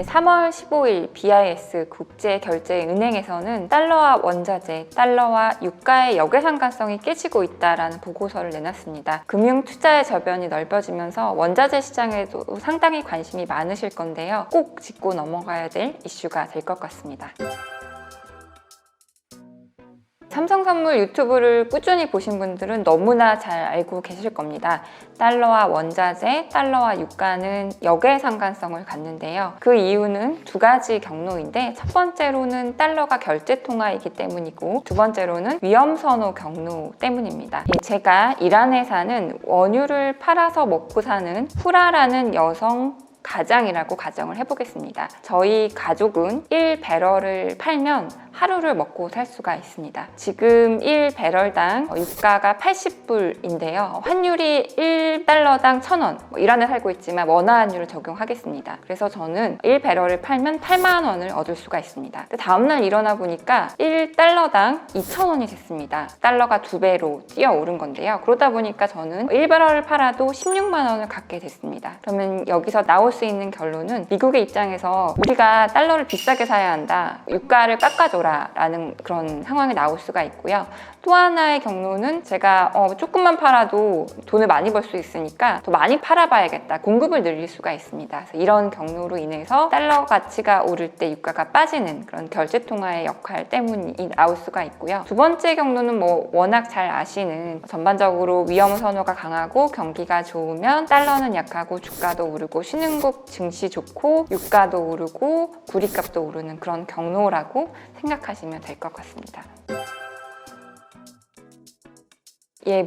3월 15일 BIS 국제결제은행에서는 달러와 원자재, 달러와 유가의 역외상관성이 깨지고 있다라는 보고서를 내놨습니다. 금융 투자의 저변이 넓어지면서 원자재 시장에도 상당히 관심이 많으실 건데요. 꼭 짚고 넘어가야 될 이슈가 될 것 같습니다. 삼성선물 유튜브를 꾸준히 보신 분들은 너무나 잘 알고 계실 겁니다. 달러와 원자재, 달러와 유가는 역외상관성을 갖는데요. 그 이유는 두 가지 경로인데 첫 번째로는 달러가 결제통화이기 때문이고 두 번째로는 위험선호 경로 때문입니다. 제가 일한 회사는 원유를 팔아서 먹고 사는 후라라는 여성 가장이라고 가정을 해보겠습니다. 저희 가족은 1배럴을 팔면 하루를 먹고 살 수가 있습니다. 지금 1배럴당 유가가 80불인데요. 환율이 1달러당 1,000원, 이란에 살고 있지만 원화 환율을 적용하겠습니다. 그래서 저는 1배럴을 팔면 8만 원을 얻을 수가 있습니다. 다음날 일어나 보니까 1달러당 2,000원이 됐습니다. 달러가 2배로 뛰어오른 건데요. 그러다 보니까 저는 1배럴을 팔아도 16만 원을 갖게 됐습니다. 그러면 여기서 나올 수 있는 결론은 미국의 입장에서 우리가 달러를 비싸게 사야 한다, 유가를 깎아줘라 라는 그런 상황이 나올 수가 있고요. 또 하나의 경로는 제가 조금만 팔아도 돈을 많이 벌 수 있으니까 더 많이 팔아봐야겠다, 공급을 늘릴 수가 있습니다. 그래서 이런 경로로 인해서 달러 가치가 오를 때 유가가 빠지는 그런 결제통화의 역할 때문이 나올 수가 있고요. 두 번째 경로는 워낙 잘 아시는, 전반적으로 위험 선호가 강하고 경기가 좋으면 달러는 약하고 주가도 오르고 신흥국 증시 좋고 유가도 오르고 구리값도 오르는 그런 경로라고 생각하시면 될 것 같습니다.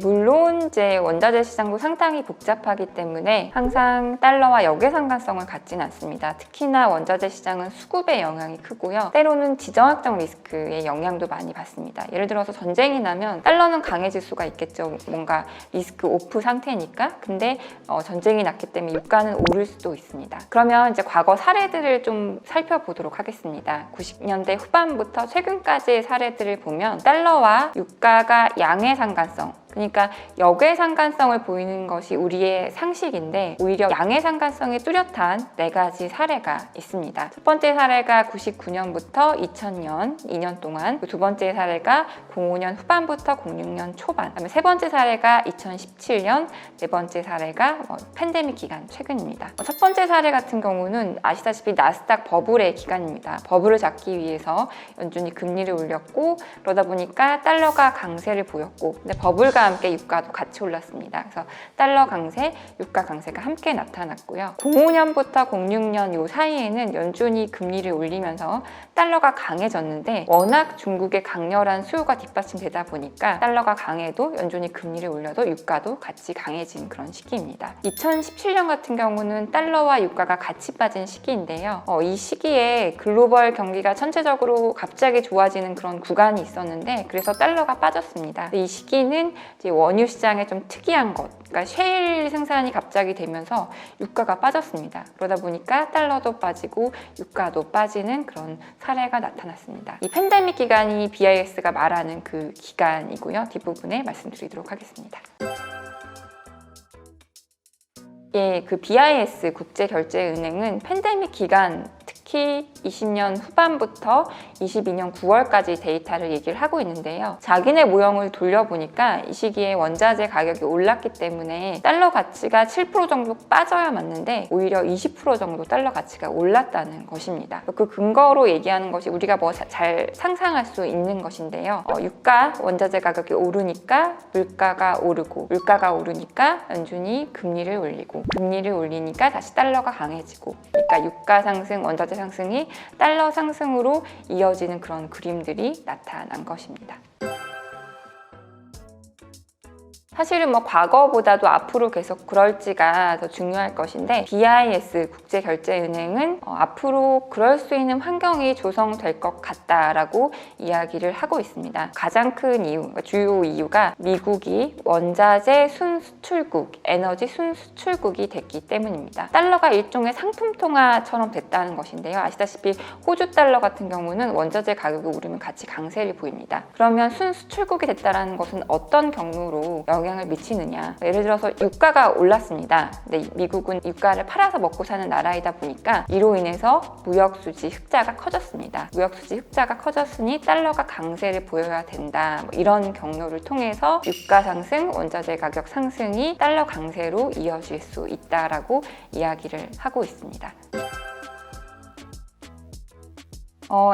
물론 이제 원자재 시장도 상당히 복잡하기 때문에 항상 달러와 역외상관성을 갖지는 않습니다. 특히나 원자재 시장은 수급의 영향이 크고요. 때로는 지정학적 리스크의 영향도 많이 받습니다. 예를 들어서 전쟁이 나면 달러는 강해질 수가 있겠죠. 뭔가 리스크 오프 상태니까. 근데 전쟁이 났기 때문에 유가는 오를 수도 있습니다. 그러면 이제 과거 사례들을 좀 살펴보도록 하겠습니다. 90년대 후반부터 최근까지의 사례들을 보면 달러와 유가가 양외상관성, 그러니까 역외상관성을 보이는 것이 우리의 상식인데 오히려 양외상관성이 뚜렷한 4가지 사례가 있습니다. 첫 번째 사례가 99년부터 2000년 2년 동안, 두 번째 사례가 05년 후반부터 06년 초반, 그다음에 세 번째 사례가 2017년, 네 번째 사례가 팬데믹 기간 최근입니다. 첫 번째 사례 같은 경우는 아시다시피 나스닥 버블의 기간입니다. 버블을 잡기 위해서 연준이 금리를 올렸고 그러다 보니까 달러가 강세를 보였고, 근데 버블과 함께 유가도 같이 올랐습니다. 그래서 달러 강세, 유가 강세가 함께 나타났고요. 05년부터 06년 요 사이에는 연준이 금리를 올리면서 달러가 강해졌는데 워낙 중국의 강렬한 수요가 뒷받침되다 보니까 달러가 강해도 연준이 금리를 올려도 유가도 같이 강해진 그런 시기입니다. 2017년 같은 경우는 달러와 유가가 같이 빠진 시기인데요. 이 시기에 글로벌 경기가 전체적으로 갑자기 좋아지는 그런 구간이 있었는데 그래서 달러가 빠졌습니다. 이 시기는 이제 원유 시장에 좀 특이한 것, 그러니까 셰일 생산이 갑자기 되면서 유가가 빠졌습니다. 그러다 보니까 달러도 빠지고 유가도 빠지는 그런 사례가 나타났습니다. 이 팬데믹 기간이 BIS가 말하는 그 기간이고요. 뒷부분에 말씀드리도록 하겠습니다. 그 BIS 국제결제은행은 팬데믹 기간, 특히 20년 후반부터 22년 9월까지 데이터를 얘기를 하고 있는데요. 자기네 모형을 돌려보니까 이 시기에 원자재 가격이 올랐기 때문에 달러 가치가 7% 정도 빠져야 맞는데 오히려 20% 정도 달러 가치가 올랐다는 것입니다. 그 근거로 얘기하는 것이 우리가 잘 상상할 수 있는 것인데요. 유가, 원자재 가격이 오르니까 물가가 오르고, 물가가 오르니까 연준이 금리를 올리고, 금리를 올리니까 다시 달러가 강해지고, 그러니까 유가 상승, 원자재 상승이 달러 상승으로 이어지는 그런 그림들이 나타난 것입니다. 사실은 과거보다도 앞으로 계속 그럴지가 더 중요할 것인데 BIS 국제결제은행은 앞으로 그럴 수 있는 환경이 조성될 것 같다라고 이야기를 하고 있습니다. 가장 큰 이유, 주요 이유가 미국이 원자재 순수출국, 에너지 순수출국이 됐기 때문입니다. 달러가 일종의 상품 통화처럼 됐다는 것인데요. 아시다시피 호주 달러 같은 경우는 원자재 가격이 오르면 같이 강세를 보입니다. 그러면 순수출국이 됐다는 것은 어떤 경로로 영향을 영향을 미치느냐. 예를 들어서 유가가 올랐습니다. 근데 미국은 유가를 팔아서 먹고 사는 나라이다 보니까 이로 인해서 무역수지 흑자가 커졌습니다. 무역수지 흑자가 커졌으니 달러가 강세를 보여야 된다. 이런 경로를 통해서 유가 상승, 원자재 가격 상승이 달러 강세로 이어질 수 있다라고 이야기를 하고 있습니다.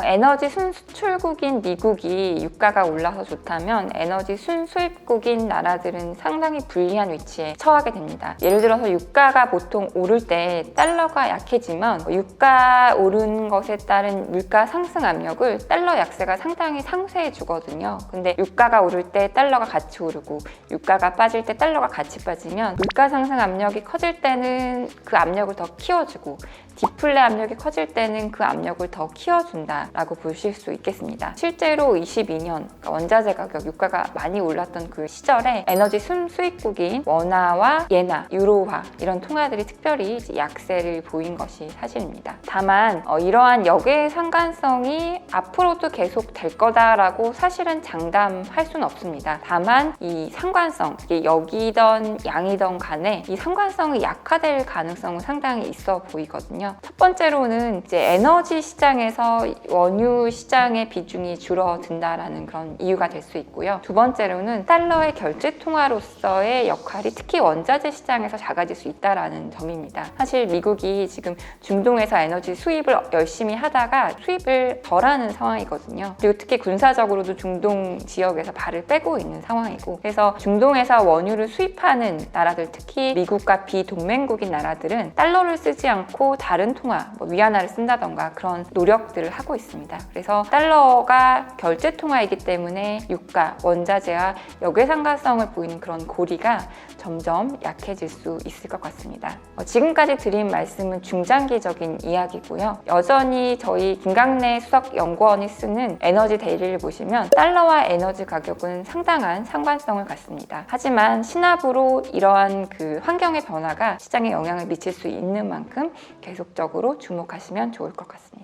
에너지 순수출국인 미국이 유가가 올라서 좋다면 에너지 순수입국인 나라들은 상당히 불리한 위치에 처하게 됩니다. 예를 들어서 유가가 보통 오를 때 달러가 약해지면 유가 오른 것에 따른 물가 상승 압력을 달러 약세가 상당히 상쇄해 주거든요. 근데 유가가 오를 때 달러가 같이 오르고 유가가 빠질 때 달러가 같이 빠지면 물가 상승 압력이 커질 때는 그 압력을 더 키워주고 디플레 압력이 커질 때는 그 압력을 더 키워준다라고 보실 수 있겠습니다. 실제로 22년 원자재 가격, 유가가 많이 올랐던 그 시절에 에너지 순수입국인 원화와 예나, 유로화 이런 통화들이 특별히 약세를 보인 것이 사실입니다. 다만 이러한 역의 상관성이 앞으로도 계속 될 거다라고 사실은 장담할 수는 없습니다. 다만 이 상관성, 이게 역이던 양이던 간에 이 상관성이 약화될 가능성은 상당히 있어 보이거든요. 첫 번째로는 이제 에너지 시장에서 원유 시장의 비중이 줄어든다라는 그런 이유가 될 수 있고요. 두 번째로는 달러의 결제 통화로서의 역할이 특히 원자재 시장에서 작아질 수 있다라는 점입니다. 사실 미국이 지금 중동에서 에너지 수입을 열심히 하다가 수입을 덜하는 상황이거든요. 그리고 특히 군사적으로도 중동 지역에서 발을 빼고 있는 상황이고, 그래서 중동에서 원유를 수입하는 나라들, 특히 미국과 비동맹국인 나라들은 달러를 쓰지 않고 다른 통화, 위안화를 쓴다던가 그런 노력들을 하고 있습니다. 그래서 달러가 결제 통화이기 때문에 유가, 원자재와 역외상관성을 보이는 그런 고리가 점점 약해질 수 있을 것 같습니다. 지금까지 드린 말씀은 중장기적인 이야기고요. 여전히 저희 김강래 수석연구원이 쓰는 에너지 데일리를 보시면 달러와 에너지 가격은 상당한 상관성을 갖습니다. 하지만 신압으로 이러한 그 환경의 변화가 시장에 영향을 미칠 수 있는 만큼 계속적으로 주목하시면 좋을 것 같습니다.